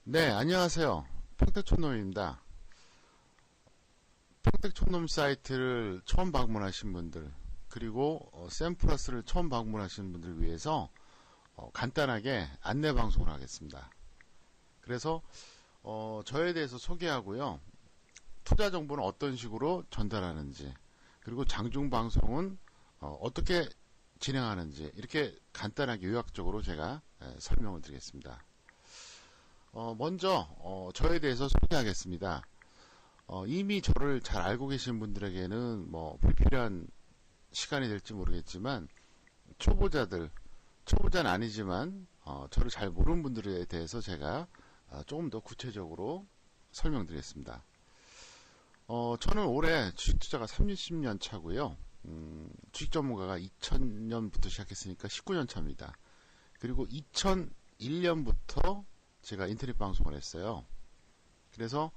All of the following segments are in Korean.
네, 안녕하세요. 평택촌놈입니다. 평택촌놈 사이트를 처음 방문하신 분들, 그리고 샘플러스를 처음 방문하신 분들 위해서 간단하게 안내 방송을 하겠습니다. 그래서 저에 대해서 소개하고요. 투자 정보는 어떤 식으로 전달하는지, 그리고 장중 방송은 어떻게 진행하는지 이렇게 간단하게 요약적으로 제가 설명을 드리겠습니다. 먼저 저에 대해서 소개하겠습니다. 이미 저를 잘 알고 계신 분들에게는 불필요한 시간이 될지 모르겠지만 초보자는 아니지만 저를 잘 모르는 분들에 대해서 제가 조금 더 구체적으로 설명드리겠습니다. 저는 올해 주식투자가 30년 차고요. 주식 전문가가 2000년부터 시작했으니까 19년 차입니다. 그리고 2001년부터 제가 인터넷 방송을 했어요. 그래서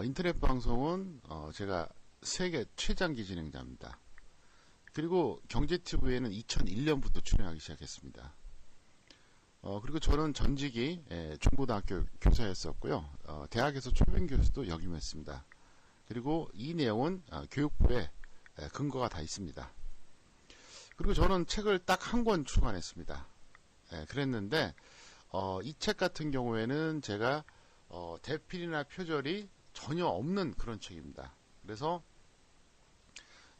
인터넷 방송은 제가 세계 최장기 진행자입니다. 그리고 경제TV에는 2001년부터 출연하기 시작했습니다. 그리고 저는 전직이 중고등학교 교사였었고요. 대학에서 초빙 교수도 역임했습니다. 그리고 이 내용은 교육부에 근거가 다 있습니다. 그리고 저는 책을 딱 한 권 출간했습니다. 그랬는데 이 책 같은 경우에는 제가 대필이나 표절이 전혀 없는 그런 책입니다. 그래서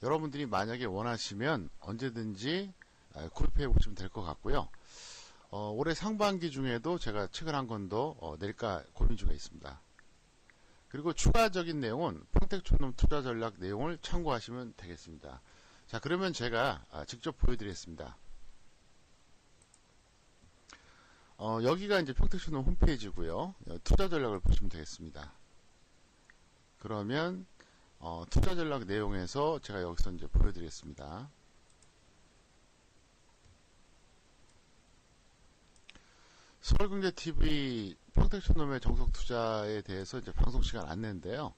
여러분들이 만약에 원하시면 언제든지 구입해 보시면 될 것 같고요. 올해 상반기 중에도 제가 책을 한 권 더 낼까 고민 중에 있습니다. 그리고 추가적인 내용은 평택촌놈 투자 전략 내용을 참고하시면 되겠습니다. 자, 그러면 제가 직접 보여드리겠습니다. 여기가 이제 평택촌놈 홈페이지고요. 투자 전략을 보시면 되겠습니다. 그러면 투자 전략 내용에서 제가 여기서 이제 보여드리겠습니다. 서울경제TV 평택촌놈의 정석투자에 대해서 이제 방송 시간 안내인데요.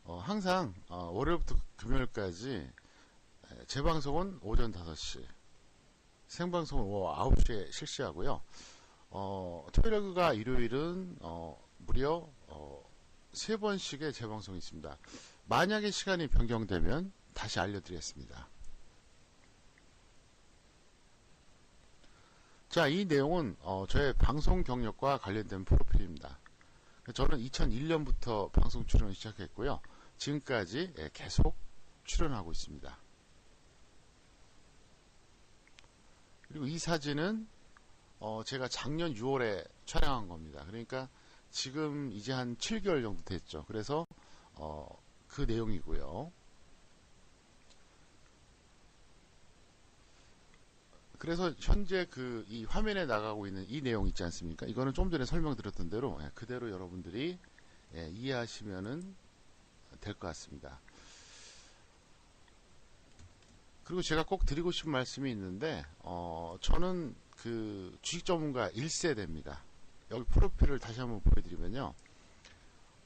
항상 월요일부터 금요일까지 재방송은 오전 5시, 생방송은 오후 9시에 실시하고요. 토요일과 일요일은 무려 3번씩의 재방송이 있습니다. 만약에 시간이 변경되면 다시 알려드리겠습니다. 자, 이 내용은 저의 방송 경력과 관련된 프로필입니다. 저는 2001년부터 방송 출연을 시작했고요. 지금까지 계속 출연하고 있습니다. 그리고 이 사진은 제가 작년 6월에 촬영한 겁니다. 그러니까 지금 이제 한 7개월 정도 됐죠. 그래서 그 내용이고요. 그래서 현재 이 화면에 나가고 있는 이 내용 있지 않습니까? 이거는 좀 전에 설명드렸던 대로 그대로 여러분들이 이해하시면은 될 것 같습니다. 그리고 제가 꼭 드리고 싶은 말씀이 있는데 저는 주식 전문가 1세대입니다. 여기 프로필을 다시 한번 보여드리면요.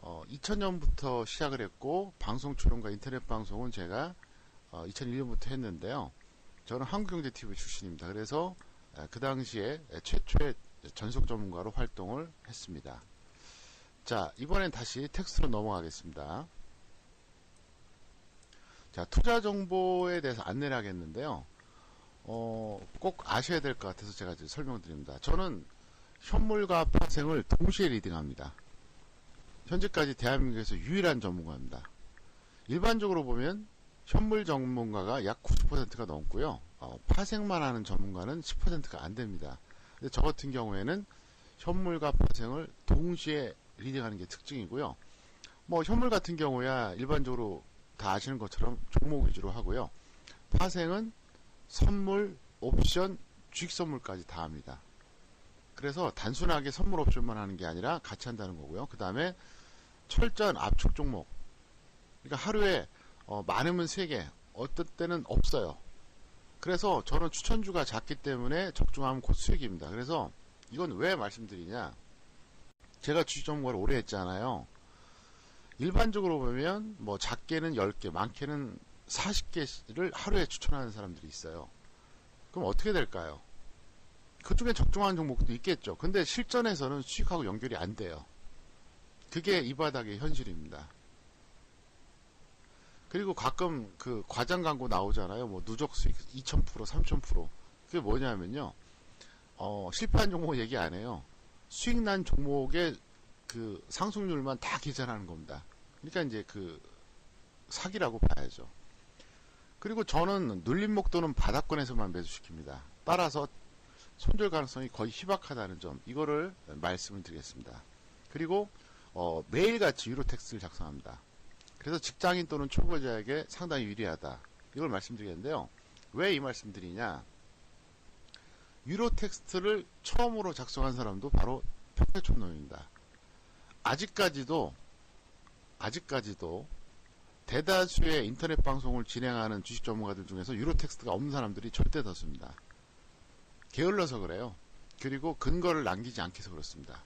2000년부터 시작을 했고 방송 출연과 인터넷 방송은 제가 2001년부터 했는데요. 저는 한국경제TV 출신입니다. 그래서 그 당시에 최초의 전속 전문가로 활동을 했습니다. 자, 이번엔 다시 텍스트로 넘어가겠습니다. 자, 투자 정보에 대해서 안내를 하겠는데요. 꼭 아셔야 될 것 같아서 제가 이제 설명드립니다. 저는 현물과 파생을 동시에 리딩합니다. 현재까지 대한민국에서 유일한 전문가입니다. 일반적으로 보면 현물 전문가가 약 90%가 넘고요. 파생만 하는 전문가는 10%가 안 됩니다. 근데 저 같은 경우에는 현물과 파생을 동시에 리딩하는 게 특징이고요. 현물 같은 경우야 일반적으로 다 아시는 것처럼 종목 위주로 하고요. 파생은 선물, 옵션, 주식 선물까지 다 합니다. 그래서 단순하게 선물 옵션만 하는 게 아니라 같이 한다는 거고요. 그 다음에 철저한 압축 종목. 그러니까 하루에 많으면 3개, 어떤 때는 없어요. 그래서 저는 추천주가 작기 때문에 적중하면 곧 수익입니다. 그래서 이건 왜 말씀드리냐. 제가 주식 전문가를 오래 했잖아요. 일반적으로 보면 작게는 10개, 많게는 40개를 하루에 추천하는 사람들이 있어요. 그럼 어떻게 될까요? 그 중에 적중하는 종목도 있겠죠. 근데 실전에서는 수익하고 연결이 안 돼요. 그게 이 바닥의 현실입니다. 그리고 가끔 그 과장 광고 나오잖아요. 뭐 누적 수익 2000%, 3000%. 그게 뭐냐면요. 실패한 종목 얘기 안 해요. 수익 난 종목의 그 상승률만 다 계산하는 겁니다. 그러니까 이제 그 사기라고 봐야죠. 그리고 저는 눌림목 또는 바닥권에서만 매수시킵니다. 따라서 손절 가능성이 거의 희박하다는 점, 이거를 말씀을 드리겠습니다. 그리고 매일같이 유로텍스를 작성합니다. 그래서 직장인 또는 초보자에게 상당히 유리하다, 이걸 말씀드리겠는데요. 왜 이 말씀드리냐, 유로텍스트를 처음으로 작성한 사람도 바로 평택촌놈입니다. 아직까지도 대다수의 인터넷 방송을 진행하는 주식 전문가들 중에서 유로텍스트가 없는 사람들이 절대 다수입니다. 게을러서 그래요. 그리고 근거를 남기지 않게서 그렇습니다.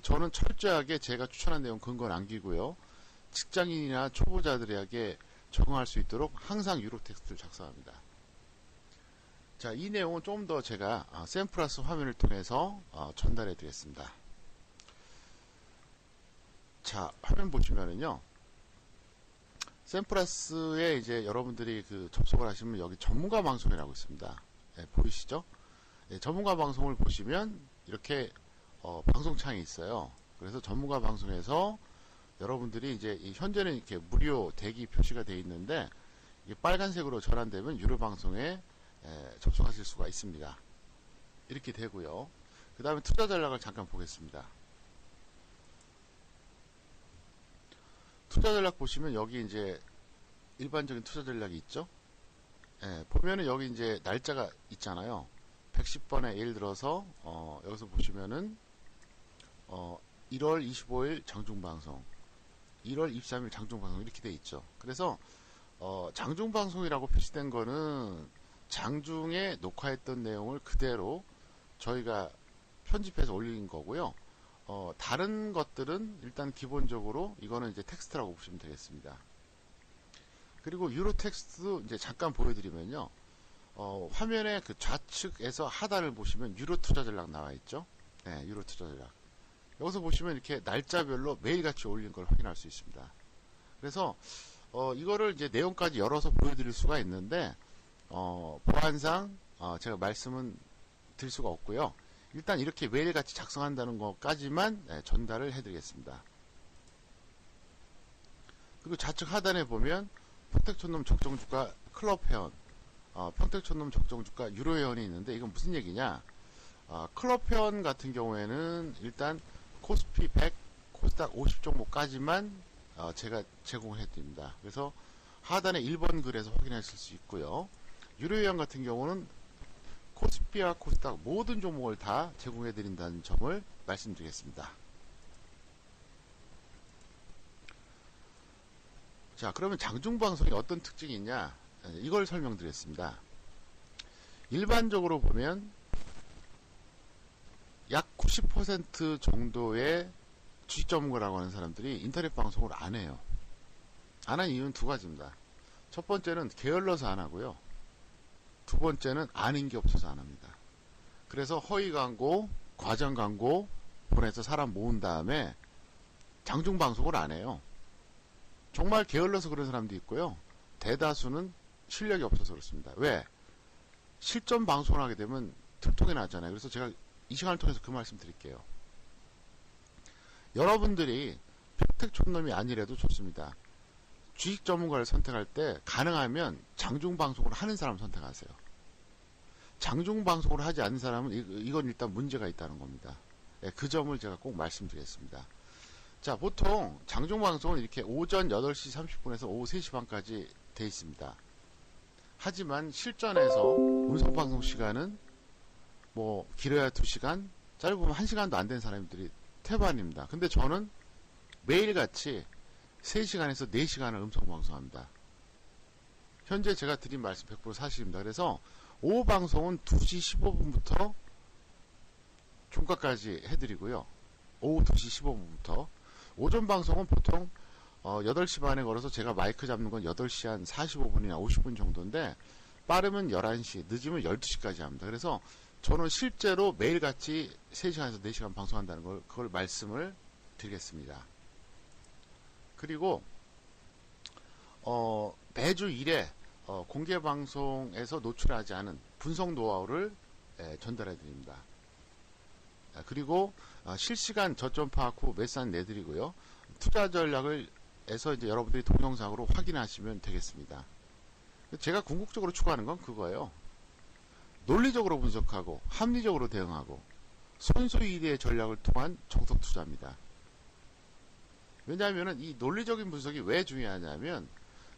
저는 철저하게 제가 추천한 내용 근거 남기고요. 직장인이나 초보자들에게 적응할 수 있도록 항상 유로텍스트를 작성합니다. 자, 이 내용은 좀 더 제가 샘플러스 화면을 통해서 전달해 드리겠습니다. 자, 화면 보시면은요. 샘플러스에 이제 여러분들이 그 접속을 하시면 여기 전문가 방송이라고 있습니다. 네, 보이시죠? 네, 전문가 방송을 보시면 이렇게 방송창이 있어요. 그래서 전문가 방송에서 여러분들이 이제 현재는 이렇게 무료 대기 표시가 되어 있는데, 이게 빨간색으로 전환되면 유료 방송에 접속하실 수가 있습니다. 이렇게 되고요. 그 다음에 투자 전략을 잠깐 보겠습니다. 투자 전략 보시면 여기 이제 일반적인 투자 전략이 있죠. 보면은 여기 이제 날짜가 있잖아요. 110번에 예를 들어서 여기서 보시면은 1월 25일 장중방송, 1월 23일 장중방송 이렇게 돼 있죠. 그래서 장중방송이라고 표시된 거는 장중에 녹화했던 내용을 그대로 저희가 편집해서 올린 거고요. 다른 것들은 일단 기본적으로 이거는 이제 텍스트라고 보시면 되겠습니다. 그리고 유로 텍스트 이제 잠깐 보여드리면요. 화면에 그 좌측에서 하단을 보시면 유로 투자 전략 나와 있죠. 네, 유로 투자 전략. 여기서 보시면 이렇게 날짜별로 매일같이 올린 걸 확인할 수 있습니다. 그래서 이거를 이제 내용까지 열어서 보여드릴 수가 있는데 보안상 제가 말씀은 드릴 수가 없고요. 일단 이렇게 매일같이 작성한다는 것까지만 전달을 해드리겠습니다. 그리고 좌측 하단에 보면 평택촌놈 적정주가 클럽회원, 평택촌놈 적정주가 유로회원이 있는데, 이건 무슨 얘기냐, 클럽회원 같은 경우에는 일단 코스피 100, 코스닥 50 종목까지만 제가 제공을 해드립니다. 그래서 하단에 1번 글에서 확인하실 수 있고요. 유로회원 같은 경우는 코스피와 코스닥 모든 종목을 다 제공해 드린다는 점을 말씀드리겠습니다. 자, 그러면 장중방송이 어떤 특징이 있냐, 이걸 설명드리겠습니다. 일반적으로 보면 약 90% 정도의 주식 전문가라고 하는 사람들이 인터넷 방송을 안 해요. 안 하는 이유는 두 가지입니다. 첫 번째는 게을러서 안 하고요. 두 번째는 아는 게 없어서 안 합니다. 그래서 허위 광고, 과장 광고 보내서 사람 모은 다음에 장중 방송을 안 해요. 정말 게을러서 그런 사람도 있고요. 대다수는 실력이 없어서 그렇습니다. 왜? 실전 방송을 하게 되면 들통이 나잖아요. 그래서 제가 이 시간을 통해서 그 말씀 드릴게요. 여러분들이 평택촌놈이 아니래도 좋습니다. 주식 전문가를 선택할 때 가능하면 장중 방송을 하는 사람 선택하세요. 장중 방송을 하지 않는 사람은 이건 일단 문제가 있다는 겁니다. 그 점을 제가 꼭 말씀드리겠습니다. 자, 보통 장중 방송은 이렇게 오전 8시 30분에서 오후 3시 반까지 돼 있습니다. 하지만 실전에서 음성 방송 시간은 뭐 길어야 2시간, 짧으면 1시간도 안 된 사람들이 태반입니다. 근데 저는 매일같이 3시간에서 4시간을 음성방송합니다. 현재 제가 드린 말씀 100% 사실입니다. 그래서 오후 방송은 2시 15분부터 종가까지 해드리고요. 오후 2시 15분부터. 오전 방송은 보통 8시 반에 걸어서 제가 마이크 잡는 건 8시 한 45분이나 50분 정도인데, 빠르면 11시, 늦으면 12시까지 합니다. 그래서 저는 실제로 매일같이 3시간에서 4시간 방송한다는 걸, 그걸 말씀을 드리겠습니다. 그리고 매주 1회 공개 방송에서 노출하지 않은 분석 노하우를 전달해 드립니다. 그리고 실시간 저점 파악 후 매수한 내드리고요. 투자 전략을 에서 이제 여러분들이 동영상으로 확인하시면 되겠습니다. 제가 궁극적으로 추구하는 건 그거예요. 논리적으로 분석하고 합리적으로 대응하고 손소이대의 전략을 통한 정석 투자입니다. 왜냐하면 이 논리적인 분석이 왜 중요하냐면,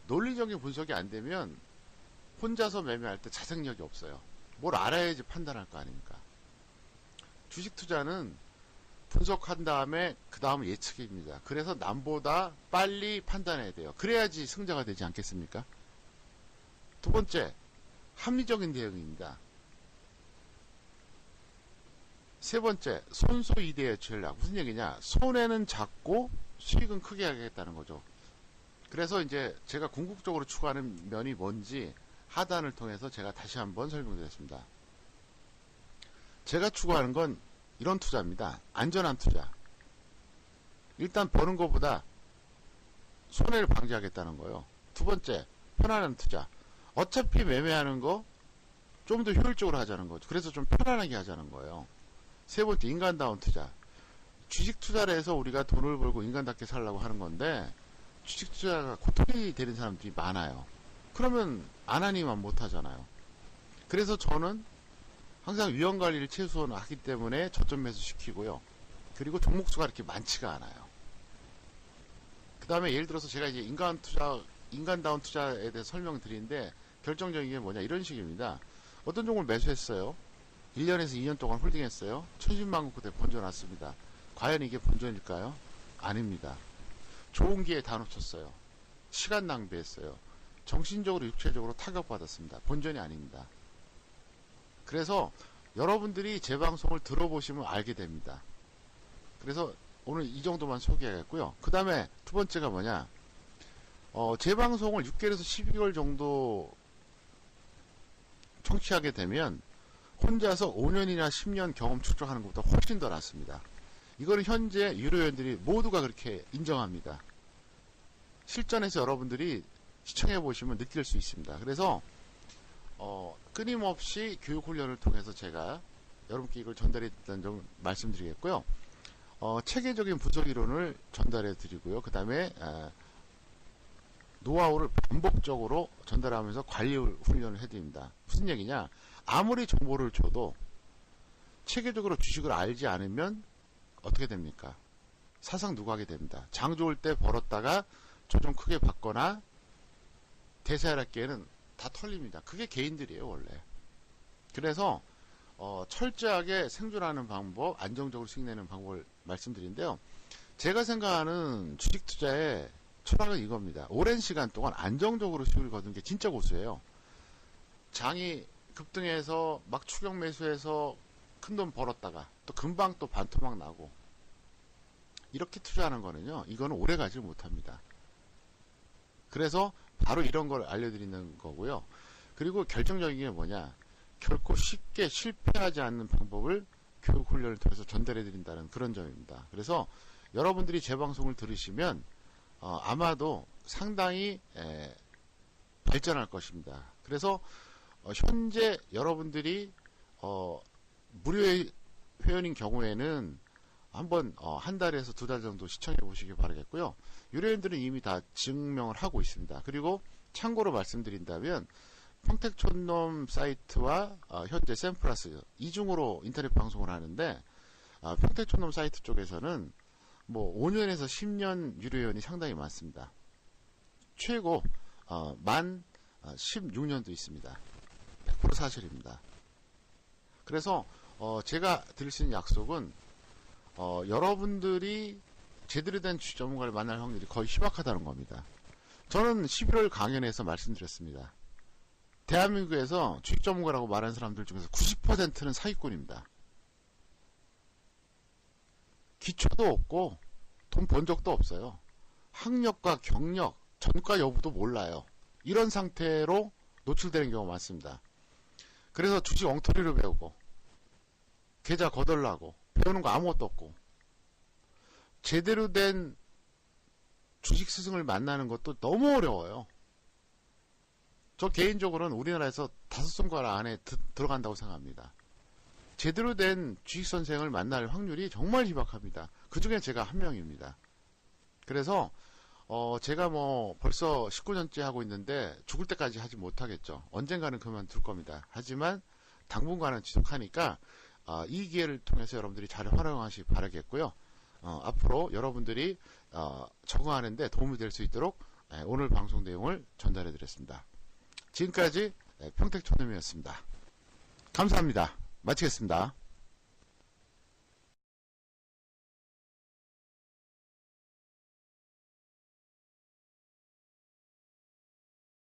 논리적인 분석이 안 되면 혼자서 매매할 때 자생력이 없어요. 뭘 알아야지 판단할 거 아닙니까? 주식 투자는 분석한 다음에 그 다음 예측입니다. 그래서 남보다 빨리 판단해야 돼요. 그래야지 승자가 되지 않겠습니까? 두 번째, 합리적인 대응입니다. 세 번째, 손소이대의 전략. 무슨 얘기냐? 손해는 작고 수익은 크게 하겠다는 거죠. 그래서 이제 제가 궁극적으로 추구하는 면이 뭔지 하단을 통해서 제가 다시 한번 설명드렸습니다. 제가 추구하는 건 이런 투자입니다. 안전한 투자. 일단 버는 것보다 손해를 방지하겠다는 거예요. 두 번째, 편안한 투자. 어차피 매매하는 거 좀 더 효율적으로 하자는 거죠. 그래서 좀 편안하게 하자는 거예요. 세 번째, 인간다운 투자. 주식 투자를 해서 우리가 돈을 벌고 인간답게 살려고 하는 건데, 주식 투자가 고통이 되는 사람들이 많아요. 그러면 안 하니만 못 하잖아요. 그래서 저는 항상 위험관리를 최소한 하기 때문에 저점 매수 시키고요. 그리고 종목수가 그렇게 많지가 않아요. 그 다음에 예를 들어서 제가 이제 인간다운 투자에 대해서 설명드리는데, 결정적인 게 뭐냐, 이런 식입니다. 어떤 종목을 매수했어요. 1년에서 2년 동안 홀딩했어요. 천신만고 그때 번져놨습니다. 과연 이게 본전일까요? 아닙니다. 좋은 기회 다 놓쳤어요. 시간 낭비했어요. 정신적으로 육체적으로 타격받았습니다. 본전이 아닙니다. 그래서 여러분들이 제 방송을 들어보시면 알게 됩니다. 그래서 오늘 이 정도만 소개하겠고요. 그 다음에 두 번째가 뭐냐, 제 방송을 6개월에서 12개월 정도 청취하게 되면 혼자서 5년이나 10년 경험 축적하는 것보다 훨씬 더 낫습니다. 이거는 현재 유료회원들이 모두가 그렇게 인정합니다. 실전에서 여러분들이 시청해 보시면 느낄 수 있습니다. 그래서 끊임없이 교육훈련을 통해서 제가 여러분께 이걸 전달해 드렸다는 점 말씀드리겠고요. 체계적인 분석 이론을 전달해 드리고요. 그 다음에 노하우를 반복적으로 전달하면서 관리 훈련을 해드립니다. 무슨 얘기냐? 아무리 정보를 줘도 체계적으로 주식을 알지 않으면 어떻게 됩니까? 사상 누각이 됩니다. 장 좋을 때 벌었다가 조정 크게 받거나 대세하락기에는 다 털립니다. 그게 개인들이에요, 원래. 그래서 철저하게 생존하는 방법, 안정적으로 수익 내는 방법을 말씀드린데요. 제가 생각하는 주식 투자의 철학은 이겁니다. 오랜 시간 동안 안정적으로 수익을 거둔 게 진짜 고수예요. 장이 급등해서 막 추격 매수해서 큰돈 벌었다가 또 금방 또 반토막 나고, 이렇게 투자하는 거는요, 이거는 오래 가지 못합니다. 그래서 바로 이런 걸 알려드리는 거고요. 그리고 결정적인 게 뭐냐, 결코 쉽게 실패하지 않는 방법을 교육 훈련을 통해서 전달해 드린다는 그런 점입니다. 그래서 여러분들이 제 방송을 들으시면 아마도 상당히 발전할 것입니다. 그래서 현재 여러분들이 무료 회원인 경우에는 한번 한 달에서 두 달 정도 시청해 보시기 바라겠고요. 유료회원들은 이미 다 증명을 하고 있습니다. 그리고 참고로 말씀드린다면 평택촌놈 사이트와 현재 샘플러스 이중으로 인터넷 방송을 하는데, 평택촌놈 사이트 쪽에서는 뭐 5년에서 10년 유료회원이 상당히 많습니다. 최고 만 16년도 있습니다. 100% 사실입니다. 그래서 제가 드릴 수 있는 약속은 여러분들이 제대로 된 주식 전문가를 만날 확률이 거의 희박하다는 겁니다. 저는 11월 강연에서 말씀드렸습니다. 대한민국에서 주식 전문가라고 말하는 사람들 중에서 90%는 사기꾼입니다. 기초도 없고 돈 번 적도 없어요. 학력과 경력, 전과 여부도 몰라요. 이런 상태로 노출되는 경우가 많습니다. 그래서 주식 엉터리로 배우고 계좌 거덜나고 배우는 거 아무것도 없고, 제대로 된 주식 스승을 만나는 것도 너무 어려워요. 저 개인적으로는 우리나라에서 5손가락 안에 들어간다고 생각합니다. 제대로 된 주식 선생을 만날 확률이 정말 희박합니다. 그 중에 제가 한 명입니다. 그래서 제가 뭐 벌써 19년째 하고 있는데 죽을 때까지 하지 못하겠죠. 언젠가는 그만둘 겁니다. 하지만 당분간은 지속하니까 이 기회를 통해서 여러분들이 잘 활용하시기 바라겠고요. 앞으로 여러분들이 적응하는데 도움이 될 수 있도록 오늘 방송 내용을 전달해 드렸습니다. 지금까지 평택촌놈이었습니다. 감사합니다. 마치겠습니다.